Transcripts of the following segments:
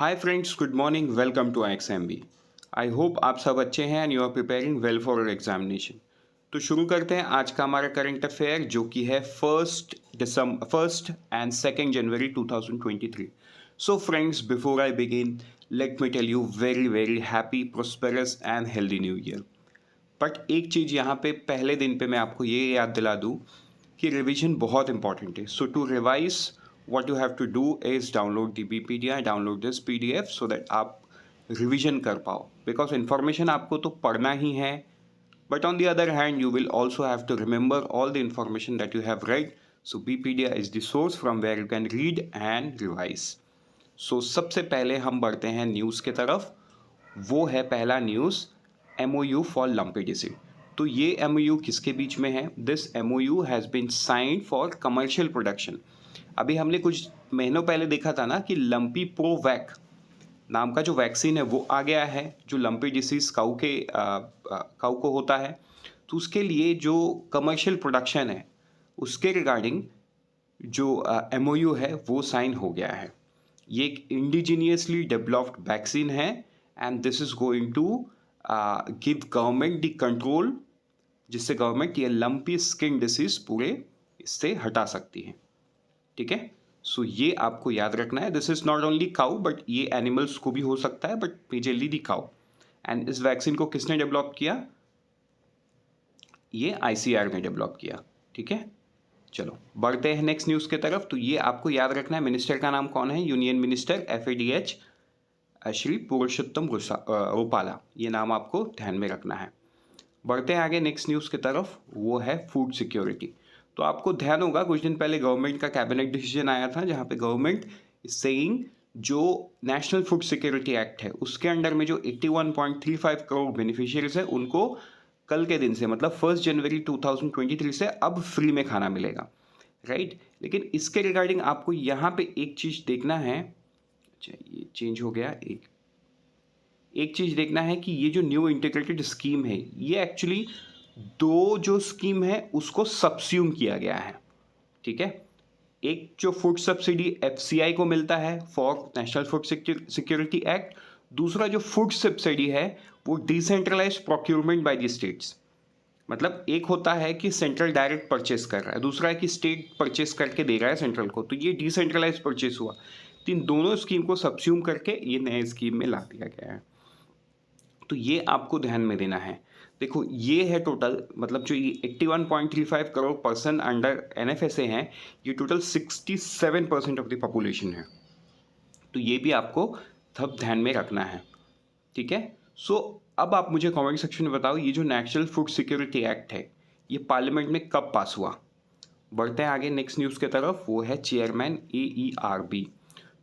Hi friends, good morning, welcome to IXMB। I hope आप सब अच्छे हैं and you are preparing well for your examination. तो शुरू करते हैं आज का हमारा करंट अफेयर, जो कि है 1 एंड 2 जनवरी 2023। So friends, before I begin, let me tell you very very happy, prosperous and healthy new year. But एक चीज़ यहाँ पे पहले दिन पे मैं आपको ये याद दिला दूँ कि रिवीजन बहुत इंपॉर्टेंट है। So to revise what you have to do is download the BPDI, download this PDF so that आप रिविजन कर पाओ, बिकॉज इन्फॉर्मेशन आपको तो पढ़ना ही है, but on the other hand you will also have to remember all the information that you have read. So BPDI is the source from where you can read and revise. So सबसे पहले हम बढ़ते हैं news के तरफ. वो है पहला news, MOU for lumpy disease. तो ये MOU किसके बीच में है? This MOU has been signed for commercial production. अभी हमने कुछ महीनों पहले देखा था ना कि लंपी प्रोवैक नाम का जो वैक्सीन है वो आ गया है, जो लंपी डिसीज काऊ को होता है. तो उसके लिए जो कमर्शियल प्रोडक्शन है उसके रिगार्डिंग जो MOU है वो साइन हो गया है. ये एक इंडिजीनियसली डेवलप्ड वैक्सीन है and this is going to give government the control, जिससे गवर्नमेंट ये लंपी स्किन डिसीज पूरे इससे हटा सकती है. ठीक है, सो ये आपको याद रखना है. This is not only cow, but ये एनिमल्स को भी हो सकता है, but majorly the cow. And इस वैक्सीन को किसने डेवलप किया? ये ICR ने डेवलप किया. ठीक है, चलो बढ़ते हैं नेक्स्ट न्यूज़ की तरफ. तो ये आपको याद रखना है. मिनिस्टर का नाम कौन है? यूनियन मिनिस्टर FADH श्री पुरुषोत्तम रूपाला. ये नाम आपको ध्यान में रखना है. बढ़ते हैं आगे नेक्स्ट न्यूज़ की तरफ. वो है फूड सिक्योरिटी. तो आपको ध्यान होगा कुछ दिन पहले गवर्नमेंट का कैबिनेट डिसीजन आया था, जहाँ पे गवर्नमेंट सेइंग जो नेशनल फूड सिक्योरिटी एक्ट है उसके अंडर में जो 81.35 करोड़ बेनिफिशियरीज है उनको कल के दिन से, मतलब 1 जनवरी 2023 से अब फ्री में खाना मिलेगा, राइट. लेकिन इसके रिगार्डिंग आपको यहाँ पे एक चीज़ देखना है. अच्छा, ये चेंज हो गया. एक चीज़ देखना है कि ये जो न्यू इंटीग्रेटेड स्कीम है ये एक्चुअली दो जो स्कीम है उसको सबस्यूम किया गया है. ठीक है, एक जो फूड सब्सिडी FCI को मिलता है for national food security act, दूसरा जो फूड सब्सिडी है वो decentralise procurement by the states. मतलब एक होता है कि सेंट्रल डायरेक्ट परचेस कर रहा है, दूसरा है कि स्टेट परचेस करके दे रहा है सेंट्रल को. तो ये डिसेंट्रलाइज परचेस हुआ. तो इन दोनों स्कीम को सबस्यूम करके ये नए स्कीम में ला दिया गया है. तो ये आपको ध्यान में देना है. देखो ये है टोटल, मतलब जो ये 81.35 करोड़ पर्सन अंडर NFSA हैं, ये टोटल 67% ऑफ द पॉपुलेशन है. तो ये भी आपको सब ध्यान में रखना है. ठीक है, सो अब आप मुझे कमेंट सेक्शन में बताओ, ये जो नेशनल फूड सिक्योरिटी एक्ट है ये पार्लियामेंट में कब पास हुआ? बढ़ते हैं आगे नेक्स्ट न्यूज़ की तरफ. वो है चेयरमैन AERB.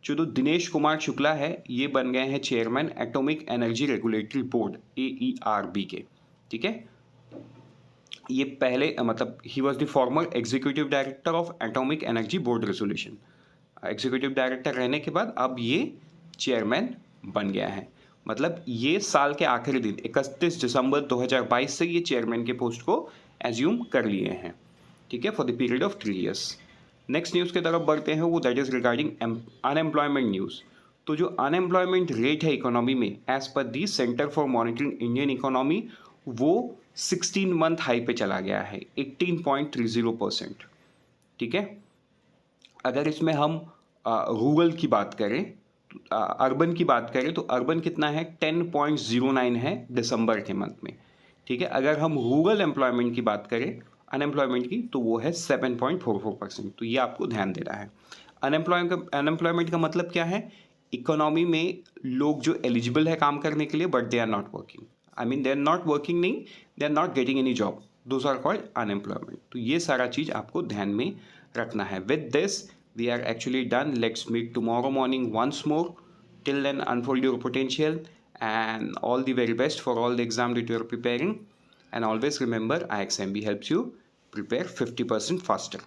जो दिनेश कुमार शुक्ला है ये बन गए हैं chairman atomic energy regulatory board AERB के. ठीक है, ये पहले मतलब he was the former executive director of atomic energy board resolution. Executive director रहने के बाद अब ये चेयरमैन बन गया है. मतलब ये साल के आखिरी दिन 31 दिसंबर 2022 से ये चेयरमैन के पोस्ट को एज्यूम कर लिए हैं. ठीक है, for the period of 3 years. Next news की तरफ बढ़ते हैं. वो that is regarding unemployment news. तो जो अनएम्प्लॉयमेंट रेट है इकोनॉमी में as per the centre for monitoring Indian economy, वो 16 मंथ हाई पे चला गया है, 18.30%. ठीक है, अगर इसमें हम रूरल की बात करें, अर्बन की बात करें तो अर्बन कितना है? 10.09 है दिसंबर के मंथ में. ठीक है, अगर हम रूरल एम्प्लॉयमेंट की बात करें, अनएम्प्लॉयमेंट की, तो वो है 7.44%. तो ये आपको ध्यान देना है. अनएम्प्लॉयमेंट का मतलब क्या है? इकोनॉमी में लोग जो एलिजिबल है काम करने के लिए but they are not working. I mean they are not working नहीं, they are not getting any job. Those are called unemployment. तो ये सारा चीज़ आपको ध्यान में रखना है. With this we are actually done. Let's meet tomorrow morning once more. Till then, unfold your potential and all the very best for all the exam that you are preparing. And always remember, IXMB helps you prepare 50% faster.